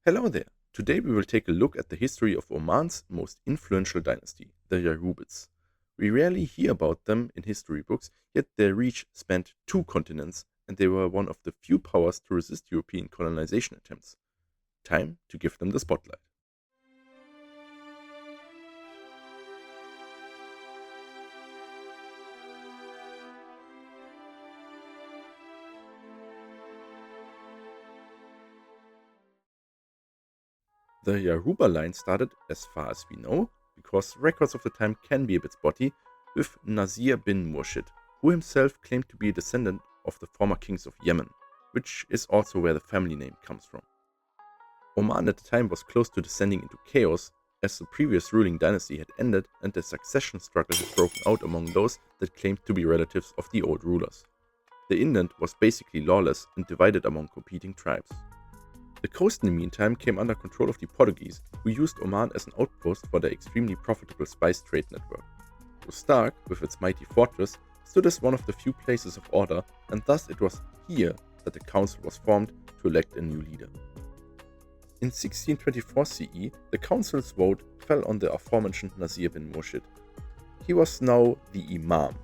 Hello there! Today we will take a look at the history of Oman's most influential dynasty, the Yarubids. We rarely hear about them in history books, yet their reach spanned two continents and they were one of the few powers to resist European colonization attempts. Time to give them the spotlight. The Yaruba line started, as far as we know, because records of the time can be a bit spotty, with Nasir bin Murshid, who himself claimed to be a descendant of the former kings of Yemen, which is also where the family name comes from. Oman at the time was close to descending into chaos, as the previous ruling dynasty had ended and the succession struggle had broken out among those that claimed to be relatives of the old rulers. The inland was basically lawless and divided among competing tribes. The coast in the meantime came under control of the Portuguese, who used Oman as an outpost for their extremely profitable spice trade network. Ustak, with its mighty fortress, stood as one of the few places of order, and thus it was here that the council was formed to elect a new leader. In 1624 CE, the council's vote fell on the aforementioned Nasir bin Murshid. He was now the Imam.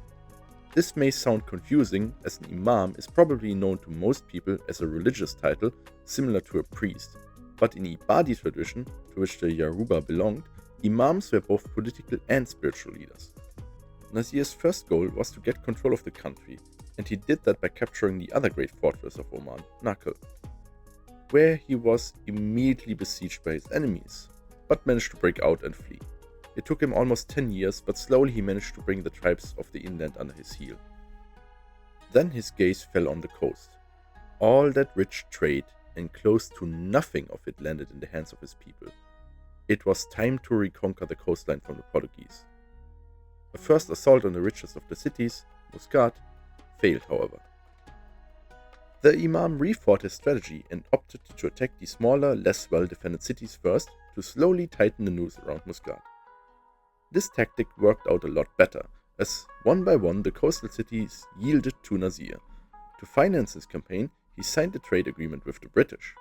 This may sound confusing, as an Imam is probably known to most people as a religious title similar to a priest, but in Ibadi tradition, to which the Yaruba belonged, Imams were both political and spiritual leaders. Nasir's first goal was to get control of the country, and he did that by capturing the other great fortress of Oman, Nakhl, where he was immediately besieged by his enemies, but managed to break out and flee. It took him almost 10 years, but slowly he managed to bring the tribes of the inland under his heel. Then his gaze fell on the coast. All that rich trade and close to nothing of it landed in the hands of his people. It was time to reconquer the coastline from the Portuguese. A first assault on the richest of the cities, Muscat, failed however. The Imam rethought his strategy and opted to attack the smaller, less well-defended cities first to slowly tighten the noose around Muscat. This tactic worked out a lot better, as one by one the coastal cities yielded to Nasir. To finance his campaign, he signed a trade agreement with the British.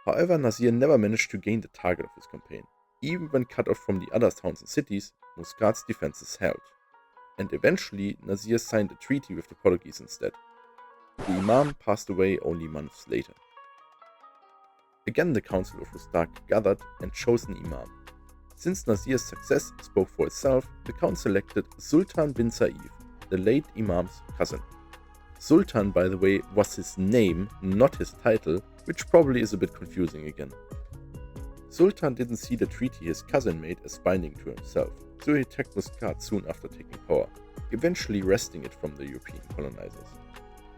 However, Nasir never managed to gain the target of his campaign. Even when cut off from the other towns and cities, Muscat's defenses held. And eventually, Nasir signed a treaty with the Portuguese instead. The Imam passed away only months later. Again, the Council of Ustak gathered and chose an Imam. Since Nasir's success spoke for itself, the council elected Sultan Binsiv, the late Imam's cousin. Sultan, by the way, was his name, not his title, which probably is a bit confusing again. Sultan didn't see the treaty his cousin made as binding to himself, so he attacked Muscat soon after taking power, eventually wresting it from the European colonizers.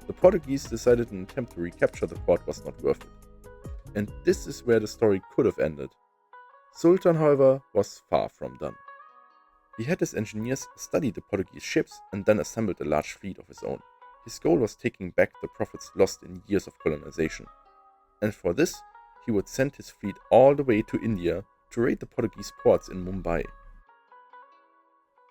The Portuguese decided an attempt to recapture the port was not worth it. And this is where the story could have ended. Sultan, however, was far from done. He had his engineers study the Portuguese ships and then assembled a large fleet of his own. His goal was taking back the profits lost in years of colonization. And for this, he would send his fleet all the way to India to raid the Portuguese ports in Mumbai.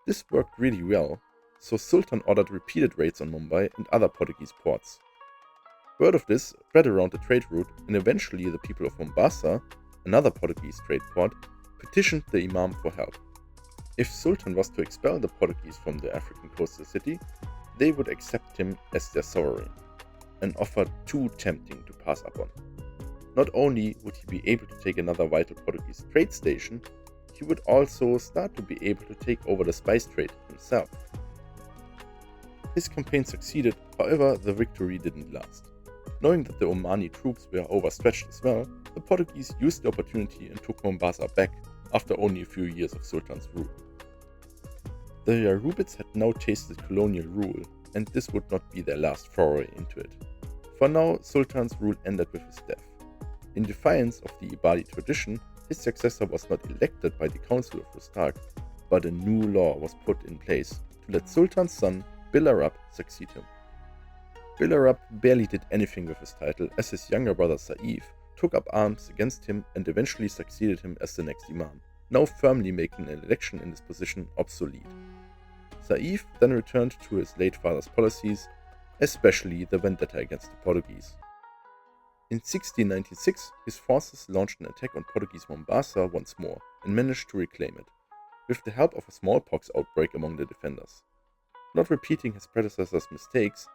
This worked really well, so Sultan ordered repeated raids on Mumbai and other Portuguese ports. Word of this spread around the trade route, and eventually the people of Mombasa, another Portuguese trade port, petitioned the Imam for help. If Sultan was to expel the Portuguese from the African coastal city, they would accept him as their sovereign, an offer too tempting to pass up on. Not only would he be able to take another vital Portuguese trade station, he would also start to be able to take over the spice trade himself. His campaign succeeded, however the victory didn't last. Knowing that the Omani troops were overstretched as well, the Portuguese used the opportunity and took Mombasa back after only a few years of Sultan's rule. The Yarubids had now tasted colonial rule, and this would not be their last foray into it. For now, Sultan's rule ended with his death. In defiance of the Ibadi tradition, his successor was not elected by the Council of Ustak, but a new law was put in place to let Sultan's son, Bil Arab, succeed him. Bil Arab barely did anything with his title, as his younger brother Saif took up arms against him and eventually succeeded him as the next Imam, now firmly making an election in this position obsolete. Saif then returned to his late father's policies, especially the vendetta against the Portuguese. In 1696, his forces launched an attack on Portuguese Mombasa once more and managed to reclaim it, with the help of a smallpox outbreak among the defenders. Not repeating his predecessor's mistakes,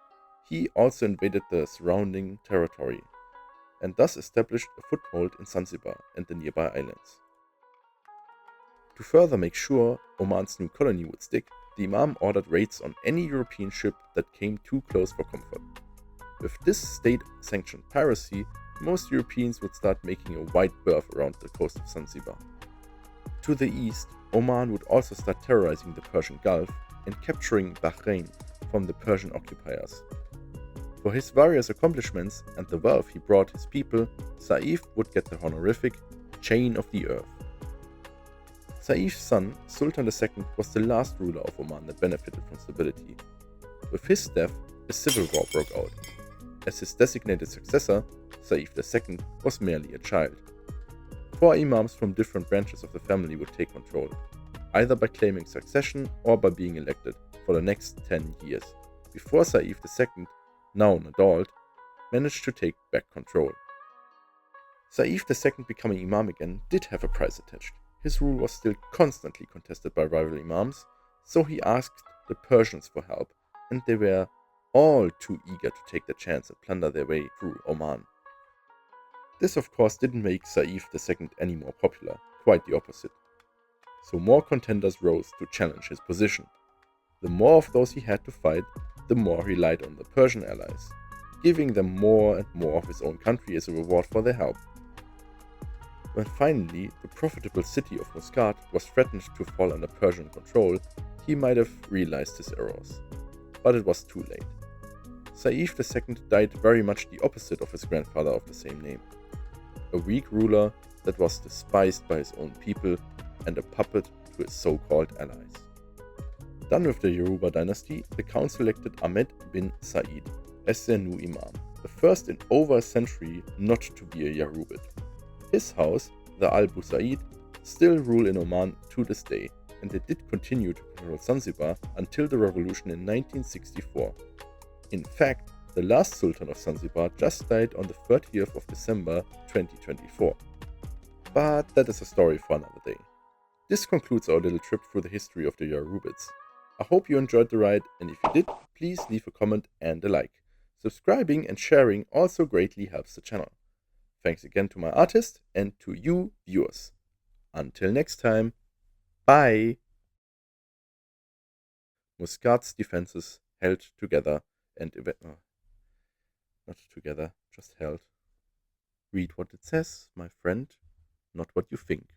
he also invaded the surrounding territory, and thus established a foothold in Zanzibar and the nearby islands. To further make sure Oman's new colony would stick, the Imam ordered raids on any European ship that came too close for comfort. With this state-sanctioned piracy, most Europeans would start making a wide berth around the coast of Zanzibar. To the east, Oman would also start terrorizing the Persian Gulf and capturing Bahrain from the Persian occupiers. For his various accomplishments and the wealth he brought his people, Saif would get the honorific Chain of the Earth. Saif's son, Sultan II, was the last ruler of Oman that benefited from stability. With his death, a civil war broke out. As his designated successor, Saif II was merely a child. 4 imams from different branches of the family would take control, either by claiming succession or by being elected for the next 10 years, before Saif II, now an adult, managed to take back control. Saif II becoming imam again did have a price attached. His rule was still constantly contested by rival imams, so he asked the Persians for help, and they were all too eager to take the chance and plunder their way through Oman. This of course didn't make Saif II any more popular, quite the opposite. So more contenders rose to challenge his position. The more of those he had to fight, the more he relied on the Persian allies, giving them more and more of his own country as a reward for their help. When finally the profitable city of Muscat was threatened to fall under Persian control, he might have realized his errors. But it was too late. Saif II died very much the opposite of his grandfather of the same name. A weak ruler that was despised by his own people and a puppet to his so-called allies. Done with the Yoruba dynasty, the council elected Ahmed bin Said as their new imam, the first in over a century not to be a Yarubid. His house, the Al Busaid, still rule in Oman to this day, and they did continue to control Zanzibar until the revolution in 1964. In fact, the last Sultan of Zanzibar just died on the 30th of December 2024. But that is a story for another day. This concludes our little trip through the history of the Yorubids. I hope you enjoyed the ride, and if you did, please leave a comment and a like. Subscribing and sharing also greatly helps the channel. Thanks again to my artist and to you viewers. Until next time, bye! Muscat's defenses held together and not together, just held. Read what it says, my friend, not what you think.